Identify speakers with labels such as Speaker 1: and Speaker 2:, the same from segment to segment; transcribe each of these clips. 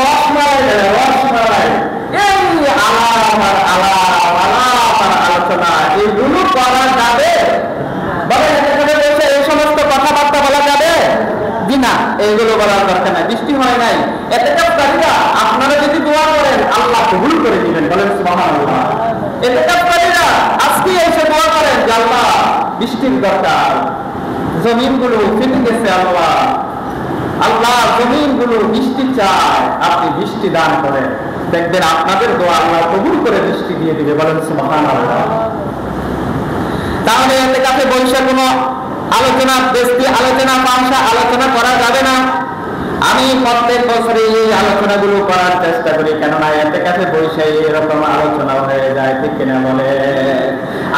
Speaker 1: রসমালাই রসমালাই, এই আলাপ আর আলাপ, আলাপ আর আলোচনা, এগুলো করা যাবে? বলেন এখানে বসে এই সমস্ত কথাবার্তা বলা যাবে? জি না, এইগুলো বলার দরকার নাই। বৃষ্টি হয় নাই, এতেকাফকারীরা আপনারা যদি দোয়া করেন আল্লাহ কবুল করে দিবেন, বলেন সুবহানাল্লাহ। এতেকাফকারীরা আজকে এসে দোয়া করেন যে আল্লাহ বৃষ্টির দরকার, জমিনগুলো ফেটে গেছে, আল্লাহ আল্লাহ জমিনগুলো বৃষ্টি চায়, আপনি বৃষ্টি দান করেন, দেখবেন আপনাদের দোয়া আল্লাহ কবুল করে বৃষ্টি দিয়ে দিবে, বলেন সুবহানাল্লাহ। তাহলে এতেকাফে বৈশা কোনো আলোচনা, বেশি আলোচনা, পাংশা আলোচনা করা যাবে না। আমি প্রত্যেক বছরে এই আলোচনাগুলো করার চেষ্টা করি, কেননা এতেকাফে বৈশা এরকম আলোচনা হয়ে যায়, ঠিক কিনা বলে?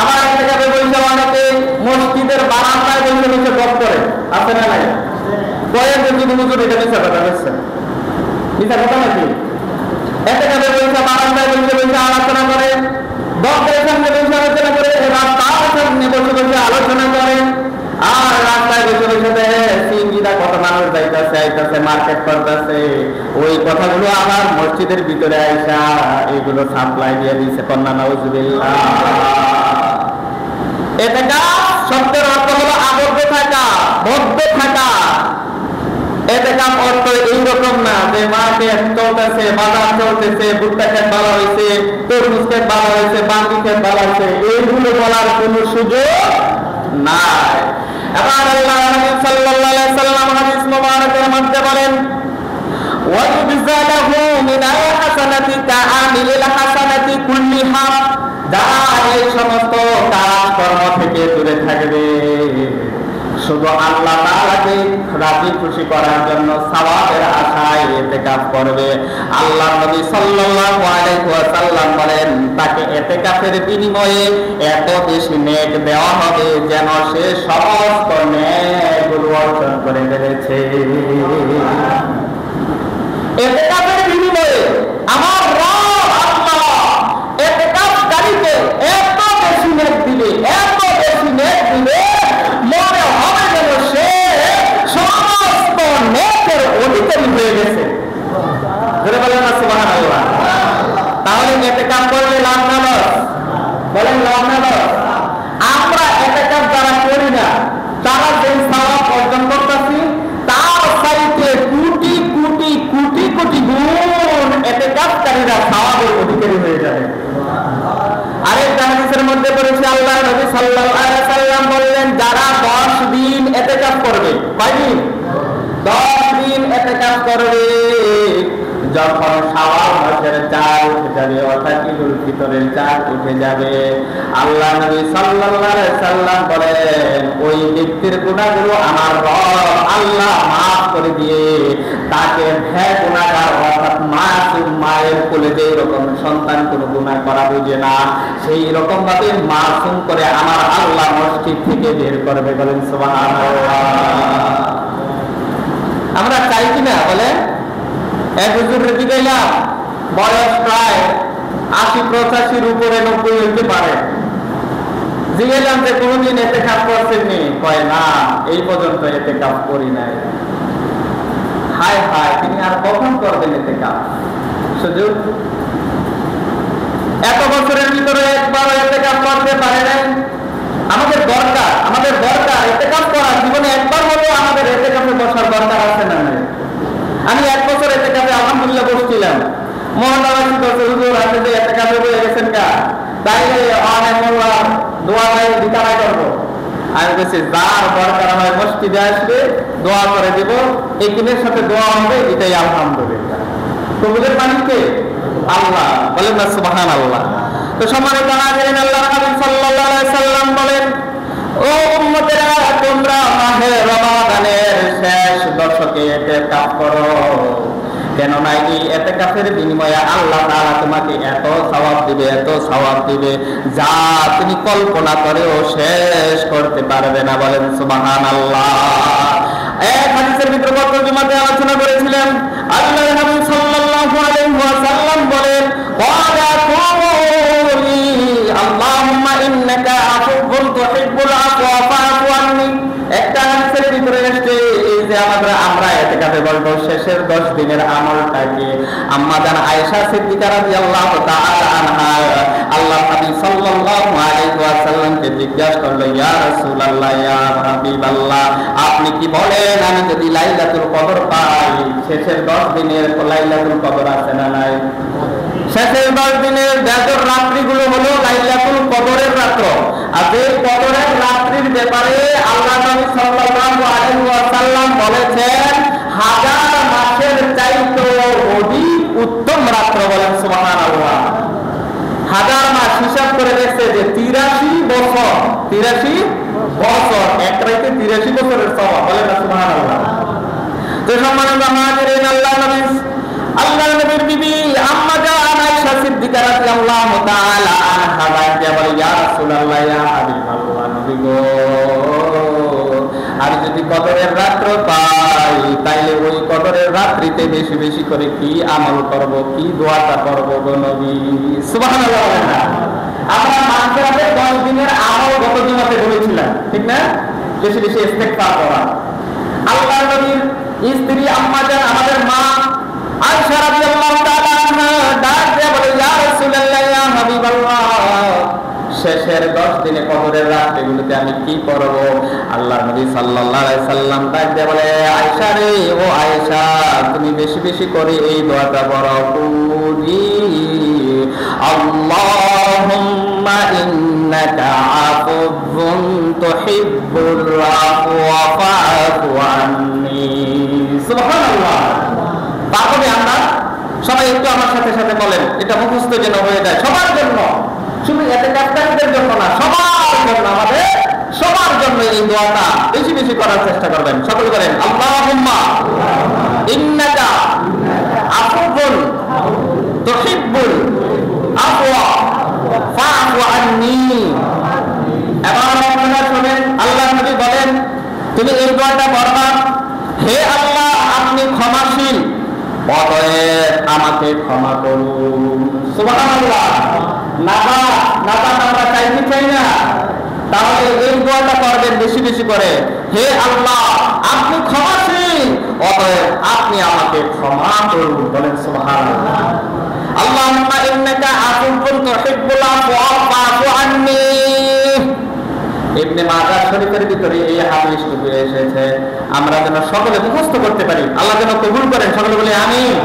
Speaker 1: আমার এতেকাফে বৈশা অনেকে মসজিদের বারান্দায় বসে বসে গপ করে, আছে না নাই? কয়েকজন যদি হুজুর এটা মিথ্যা কথা বলছেন, মিথ্যা কথা নাকি? এতেকাফে বৈশা বারান্দায় বসে বসে আলোচনা করে, বক্তার সামনে বসে আলোচনা করে, রাস্তার সামনে বসে বসে আলোচনা করে, আর রাস্তায় বসে বসে সিঙ্গিরা কত মানুষ যাইতেছে আইতেছে, মার্কেট করতেছে, ওই কথাগুলো আবার মসজিদের ভিতরে আইসা এইগুলো সাপ্লাই দিয়ে দিচ্ছে, কন্যা নাউজুবিল্লাহ। এতেকাফ শব্দের অর্থ হলো আবদ্ধ থাকা, বদ্ধ থাকা। এতেকাফ অর্থ এইরকম না যে মার্কেট চলতেছে, বাজার চলতেছে, ভুট্টা ক্ষেত ভালো হয়েছে, তরমুজ ক্ষেত ভালো হয়েছে, বাঙ্গি ক্ষেত ভালো হয়েছে, এইগুলো বলার কোন সুযোগ নাই। এবার আল্লাহ নবী সাল্লাল্লাহু আলাইহি সাল্লাম হাদিস মুবারকের মধ্যে বলেন, ওয়া ইবজালাহু মিন আল-হাসানাতি কাআমিলিল হাসানাতি কুল্লিহা, যারা এই সমস্ত কাজ কর্ম থেকে দূরে থাকবে, শুধু আল্লাহ তাআলাকে রাজি খুশি করার জন্য সওয়াবের আশায় ইতিকাফ করবে, আল্লাহ নবী সাল্লাল্লাহু আলাইহি ওয়াসাল্লাম বলেন তাকে ইতিকাফের বিনিময়ে এত বেশি নেক দেওয়া হবে যেন সে সমস্ত নেকগুলো অর্জন করে ফেলেছে। ইতিকাফের বিনিময়ে আমার রব আল্লাহ ইতিকাফকারীকে এত বেশি নেক দিবে, এত বেশি নেক দিবে, মনে হবে যেন সে সমস্ত নেকের অধিকারী হয়ে গেছে। ধরে বলেন না সুবহানাল্লাহ। তাহলে ইতিকাফ করলে লাভ না লস? বলেন লাভ না লস? আমরা ইতিকাফ যারা করি না তারা যে সওয়াব অর্জন করতেছি তার চাইতে কোটি কোটি কোটি কোটি গুণ ইতিকাফকারীরা সওয়াবের অধিকারী হয়ে যাবে। আরেকটা হাদিসের মধ্যে পড়েছে আল্লাহ নবী সাল্লাল্লাহু আলাইহি সাল্লাম বললেন, যারা 10 দিন ইতিকাফ করবে, কয় দিন? 10 দিন ইতিকাফ করবে, যখন শাওয়াল মাসের চাঁদ উঠে যাবে, অর্থাৎ ঈদুল ফিতরের চাঁদ উঠে যাবে, আল্লাহ নবী সাল্লাল্লাহু আলাইহি সাল্লাম বলেন ওই ব্যক্তির গুনাহগুলো আমার রব আল্লাহ মাফ করে দিয়ে তাকে ভয় গুনাহগার, অর্থাৎ মাসুম মায়ের কোলে যে এরকম সন্তান কোনো গুনাহ করা বুঝে না সেই রকম ভাবে মাসুম করে আমার আল্লাহ মসজিদ থেকে বের করবে, বলেন সুবহানাল্লাহ। আমরা চাই কিনা বলেন? এক হুজুর রেখে গেলাম, বয়স প্রায় 80-85 উপরে, 90 হইতে পারে, জিজ্ঞেলাম যে কোনদিন ইতিকাফ করছেননি? কয় না, এই পর্যন্ত ইতিকাফ করি নাই। হায় হায়, তিনি আর কখন করবেন ইতিকাফ? সুযোগ এত বছরের ভিতরে একবার ইতিকাফ করতে পারে নাই। আমাদের দরকার ইতিকাফ করা, জীবনে একবার হলেও আমাদের ইতিকাফে বসার দরকার আছে না নাই? আমি 1 বছর ইতিকাফে আলহামদুলিল্লাহ বসছিলাম, মহল্লাবাসী বলছে হুজুর আপনি যে ইতিকাফে বসে গেছেন কা, তাইলে অনেক মোল্লা দোয়া নাই বিতাড়াই করবো। আমি বলছি যার দরকার হয় মসজিদে আসবে, দোয়া করে দিব, একিনের সাথে দোয়া হবে, এটাই আলহামদুলিল্লাহ। কবুলের মালিককে আল্লাহ, বলেন না সুবহানাল্লাহ। তো সম্মানিত হাজিরিন, আল্লাহ নবী সাল্লাল্লাহু আলাইহি সাল্লাম বলেন, ও উম্মতেরা তোমরা মাহে রমাদানের শেষ দশকে ইতিকাফ করো, কেননা এই ইতিকাফের বিনিময়ে আল্লাহ তাআলা তোমাকে এত সওয়াব দিবে, এত সওয়াব দিবে যা তুমি কল্পনা করেও শেষ করতে পারবে না, বলেন সুবহানাল্লাহ। এক হাদিসের ভিতরে গত জুমাতে আলোচনা করেছিলেন, আল্লাহর নবী সাল্লাল্লাহু আলাইহি ওয়াসাল্লাম বলেন, ক্বালা কুলি আল্লাহুম্মা ইন্নাকা আফুউন তুহিব্বুল আফওয়া ফাআফু আন্নি। একটা হাদিসের ভিতরে এসেছে এই যে আমরা ইতিকাফ হিসাবে বলবো শেষের 10 দিনের আমলটা কি। আম্মা জান আয়েশা সিদ্দিকা রাদিয়াল্লাহু তাআলা আনহা আল্লাহর নবী সাল্লাল্লাহু আলাইহি ওয়াসাল্লামকে জিজ্ঞাসা করলো, ইয়া রাসূলুল্লাহ, ইয়া হাবিবাল্লাহ, আপনি কি বলেন আমি যদি লাইলাতুল কদর পাই, শেষের 10 দিনের লাইলাতুল কদর আছে না নাই? শেষের 10 দিনের বেজর রাত্রিগুলো হলো লাইলাতুল কদরের রাত্র। আর এই কদরের রাত্রির ব্যাপারে আল্লাহ নবী সাল্লাল্লাহু আলাইহি ওয়াসাল্লাম বলেছেন 1000 মাসের চাইতেও অধিক উত্তম রাত্র। বলেন সুবহানাল্লাহ। 1000 মাস হিসাব করে দেখছে যে 83 বছর, 83 বছর, এক রাতে 83 বছরের সওয়াব। বলেন সুবহানাল্লাহ। তো সম্মানিত মুহাজিরিন, আল্লাহর নবীর বিবি আম্মা জান আয়েশা সিদ্দিকা রাদিয়াল্লাহু তাআলা আনহা বলে, ইয়া রাসূলুল্লাহ, ইয়া হাবিবাল্লাহ, নবী গো, আর যদি কদরের রাত্র পাই তাইলে ওই কদরের রাত্রিতে বেশি বেশি করে কি আমল করব, কি দোয়াটা করব গো নবী? সুবহানাল্লাহ। আমরা মাগফিরাতের 10 দিনের আমল গত জুমাতে বলেছিলাম, ঠিক না? বেশি বেশি ইস্তেগফার করা। আল্লাহর নবীর স্ত্রী আম্মা জান আমাদের মা আয়েশা রাদিয়াল্লাহু তাআলা আনহা ডাক দিয়ে বলে, ইয়া রাসূলুল্লাহ, ইয়া হাবিবাল্লাহ, শেষের 10 দিনে কদরের রাতগুলোতে আমি কি করব? আল্লাহর নবী সাল্লাল্লাহু আলাইহি সাল্লাম ডাক দিয়ে বলে, আয়েশা রে, ও আয়েশা, তুমি বেশি বেশি করে এই দোয়াটা পড়ো, কুলি আল্লাহুম্মা ইন্নাকা আফুযুন তুহিব্বুর আফওয়া ফাআফু আন্নী। সুবহানাল্লাহ। পারবে আমরা সবাই একটু আমার সাথে সাথে বলেন, এটা মুখস্থ যেন হয়ে যায় সবার জন্য, শুধু এতে কাজকারীদের জন্য না, সবার জন্য, আমাদের সবার জন্য এই দোয়াটা বেশি বেশি করার চেষ্টা করবেন। সকলে বলেন, আল্লাহুম্মা ইন্নাকা আফুযুন তুহিব্বুল আফওয়া ফাআফু আন্নী। এবার আপনারা শুনেন, আল্লাহর নবী বলেন, তুমি এই দোয়াটা পড়বা, হে আল্লাহ, আপনি ক্ষমাশীল, অতএব আমাকে ক্ষমা করুন। সুবহানাল্লাহ। নাজাত আমরা চাইতে চাই না, তাহলে এই দোয়াটা করবেন বেশি বেশি করে, হে আল্লাহ, আপনি ক্ষমাশীল, অতএব আপনি আমাকে ক্ষমা করুন। বলেন সুবহানাল্লাহ। আল্লাহুম্মা ইন্নাকা আফুউন তুহিব্বুল আফওয়া ফাআফু আন্নী। ইবনে মাজাহ শরীফের ভিতরে এই হাদিসটুকু এসেছে, আমরা যেন সকলে মুখস্থ করতে পারি। আল্লাহ যেন কবুল করেন, সকলে বলে আমিন।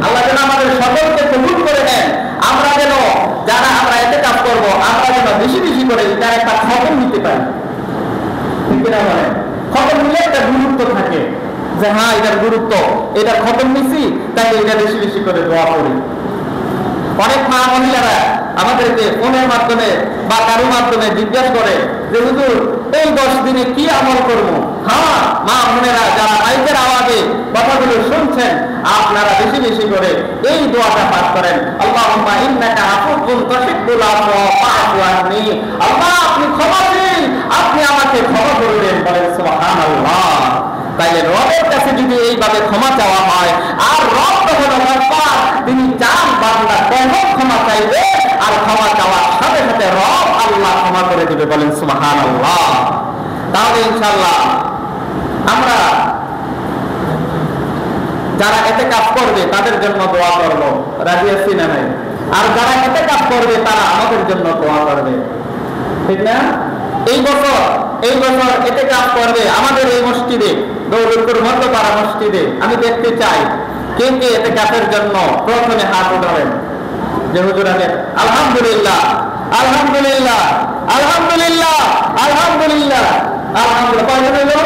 Speaker 1: আল্লাহ যেন আমাদের সকলকে কবুল করে নেন। আমরা যেন যারা আমরা ইতিকাফ করব, আমরা যেন বেশি বেশি করে এটার একটা খতম নিতে পারি, ঠিক না? বলেন, খতম নিলে একটা গুরুত্ব থাকে যে হ্যাঁ এটার গুরুত্ব, এটা খতম নিছি, তাই এটা বেশি বেশি করে দোয়া করি। অনেক মা মহিলারা আমাদেরকে ফোনের মাধ্যমে বা কারো মাধ্যমে জিজ্ঞাসা করে যে হুজুর এই 10 দিনে কি আমল করবো? হ্যাঁ মা বোনেরা যারা মাইকের আওয়াজে কথাগুলো শুনছেন, আপনারা বেশি বেশি করে এই দোয়াটা পাঠ করেন, আল্লাহুম্মা ইন্নাকা আফুউন তুহিব্বুল আফওয়া ফাআফু আন্নী। আল্লাহ, আপনি ক্ষমাশীল, আপনি আমাকে ক্ষমা করবেন। বলেন সুবহানাল্লাহ। তাইলে রবের কাছে যদি এইভাবে ক্ষমা চাওয়া হয়, আর রব তো হলো গফফার, তিনি চান বান্দা কখন ক্ষমা চাইবে, আর ক্ষমা চাওয়ার সাথে সাথে রব আল্লাহ ক্ষমা করে দিবে। বলেন সুবহানাল্লাহ। তাহলে ইনশাআল্লাহ আমরা যারা ইতিকাফ করবে তাদের জন্য দোয়া করব, রাজি আছি না নাই? আর যারা ইতিকাফ করবে তারা আমাদের জন্য দোয়া করবে, ঠিক না? এই বছর ইতিকাফ করবে আমাদের এই মসজিদে, দৌলতপুর মধ্যপাড়া মসজিদে। আমি দেখতে চাই কে কে ইতিকাফের জন্য প্রথমে হাত উঠাবেন। যে হুজুর আগে আলহামদুলিল্লাহ, আলহামদুলিল্লাহ, আলহামদুলিল্লাহ, আলহামদুলিল্লাহ, আলহামদুলিল্লাহ। কয়জন হলো?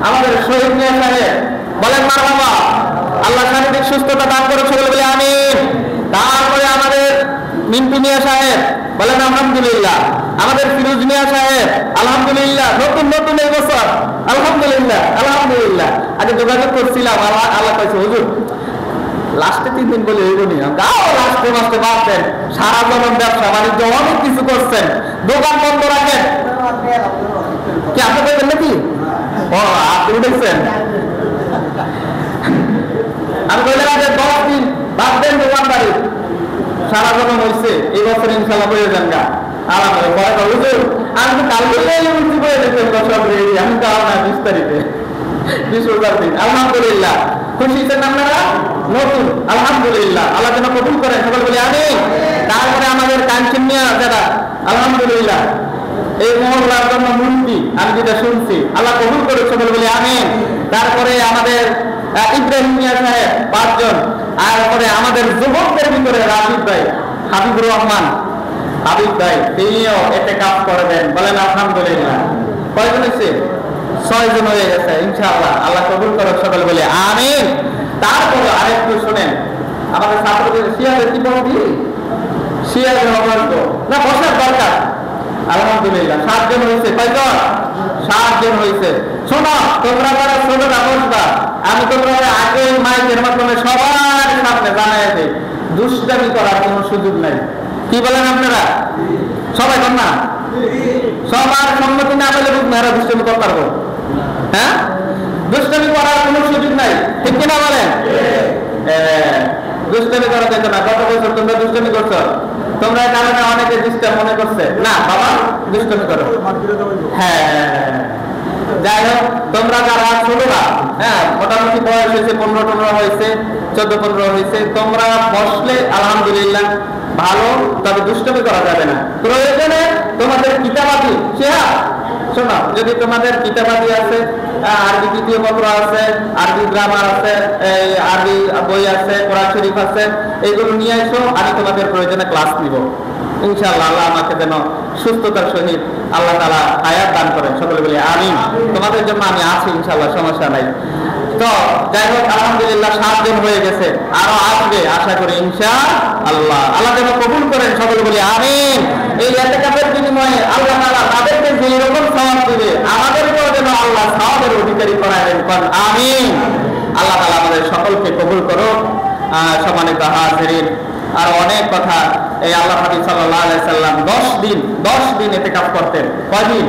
Speaker 1: আমাদের শহীদ মিয়া সাহেব, বলেন মারহাবা। আল্লাহ শারীরিক সুস্থতা দান করে, সকলে বলে আমিন। তারপরে আমাদের মিন্টু মিয়া সাহেব, বলেন আলহামদুলিল্লাহ। আমাদের ফিরোজ মিয়া সাহেব, আলহামদুলিল্লাহ। নতুন নতুন এই বছর, আলহামদুলিল্লাহ, আলহামদুলিল্লাহ। আগে যোগাযোগ করছিলাম, আল্লাহ কইছে হুজুর লাস্টে 3 দিন বলে হইবনি, গাও লাস্টে মাসে বাঁচতেন, সারা জীবন ব্যবসা বাণিজ্য অনেক কিছু করছেন, দোকান বন্ধ রাখেন। কি আপনি বলবেন নাকি? ও আপনি উঠেছেন। আমি বললাম যে 10 দিন বাদ দেন দোকানদারি, সারা জীবন হয়েছে, এই বছর ইনশাল্লাহ বলে যান গা। আমি তো কালকে উঠতে করে দেখবেন, আমি কারণ বিস্তারিত 20 দিন। আলহামদুলিল্লাহ। খুশি হয়েছেন আপনারা? নতুন, আলহামদুলিল্লাহ, আল্লাহ যেন কবুল করেন, সকল বলি আমিন। তারপরে আমাদের কাঞ্চনিয়া যারা আলহামদুলিল্লাহ এই মহল্লার জন্য মূর্তি, আমি যেটা শুনছি, আল্লাহ কবুল করে, সকল বলি আমিন। তারপরে আমাদের ইব্রাহিম মিয়া সাহেব 5 জন, আর পরে আমাদের যুবকদের ভিতরে রাজীব ভাই, হাবিবুর রহমান হাবিব ভাই, তিনিও এতে কাজ করবেন, বলেন আলহামদুলিল্লাহ। কয়জন হয়েছে? 6 জন হয়ে গেছে, ইনশাআল্লাহ আল্লাহ কবুল করে, সকল বলে আমিন। তারপরে আরেকটু শুনেন, আমাদের ছাত্রদের শিয়াদের কি বলবি, শিয়াদের অবর্গ না বসার দরকার, আলহামদুলিল্লাহ 7 জন হয়েছে। কয়জন? 7 জন হয়েছে। শোনো, তোমরা যারা ছোটরা বসবা, আমি তোমরা আগে মাইকের মাধ্যমে সবার সামনে জানাই দিই, দুষ্টামি করার কোনো সুযোগ নাই। কি বলেন আপনারা? সবাই কর না? সবার সম্মতি না পেলে মেয়েরা দুষ্টামি করতে পারবো? হ্যাঁ, দুষ্টামি করার কোনো সুযোগ নাই, ঠিক কিনা বলেন? দুষ্টামি করা যেত না। গত বছর তোমরা দুষ্টামি করছো, তোমরা কারণে অনেকে ডিস্টার্ব মনে করছে, না বাবা দুষ্টামি করো। হ্যাঁ, যাই হোক, তোমরা যারা ছোটরা, হ্যাঁ মোটামুটি বয়স হয়েছে 15-15 হয়েছে, 14-15 হয়েছে, তোমরা বসলে আলহামদুলিল্লাহ ভালো, তবে দুষ্টামি করা যাবে না। প্রয়োজনে তোমাদের কিতাবাদি শোনো, যদি তোমাদের কিতাবাদি আছে, আরবি দ্বিতীয় পত্র আছে, আরবি গ্রামার আছে, আরবি বই আছে, কোরআন শরীফ আছে, এইগুলো নিয়ে এসো, আমি তোমাদের প্রয়োজনে ক্লাস নিব ইনশাআল্লাহ। আল্লাহ আমাকে যেন সুস্থতার সহিত আল্লাহ তাআলা হায়াত দান করেন, সকলে বলি আমিন। তোমাদের জন্য আমি আছি ইনশাআল্লাহ, সমস্যা নাই। তো যাই হোক, আলহামদুলিল্লাহ 7 জন হয়ে গেছে, আরো আসবে আশা করি ইনশাআল্লাহ। আল্লাহ যেন কবুল করেন, সকলে বলি আমিন। এই ইতিকাফের বিনিময়ে আল্লাহ তাআলা তাদেরকে যে রকম সওয়াব দিবে, আমাদেরকেও যেন আল্লাহ সওয়াবের অধিকারী করাবেন, আমিন। আল্লাহ তাআলা আমাদের সকলকে কবুল করুন। সম্মানিত হাজিরিন, আর অনেক কথা, এই আল্লাহ হাবিব সাল্লাল্লাহু আলাইহি সাল্লাম 10 দিন ইতিকাফ করতেন। কয়দিন?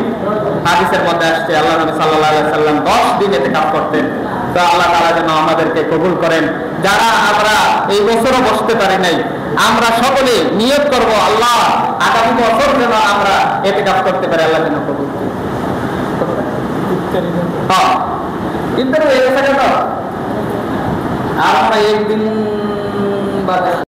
Speaker 1: হাদিসের মধ্যে আসছে আল্লাহ নবী সাল্লাল্লাহু আলাইহি সাল্লাম 10 দিন ইতিকাফ করতেন। তো আল্লাহ তাআলা যেন আমাদেরকে কবুল করেন। যারা আমরা এই বছরও বসতে পারি নাই, আমরা সকলে নিয়ত করব, আল্লাহ আগামী বছর যেন আমরা ইতিকাফ করতে পারি, আল্লাহ যেন কবুল করেন। হ্যাঁ, কিন্তু এই কথা আর আমরা একদিন বাদে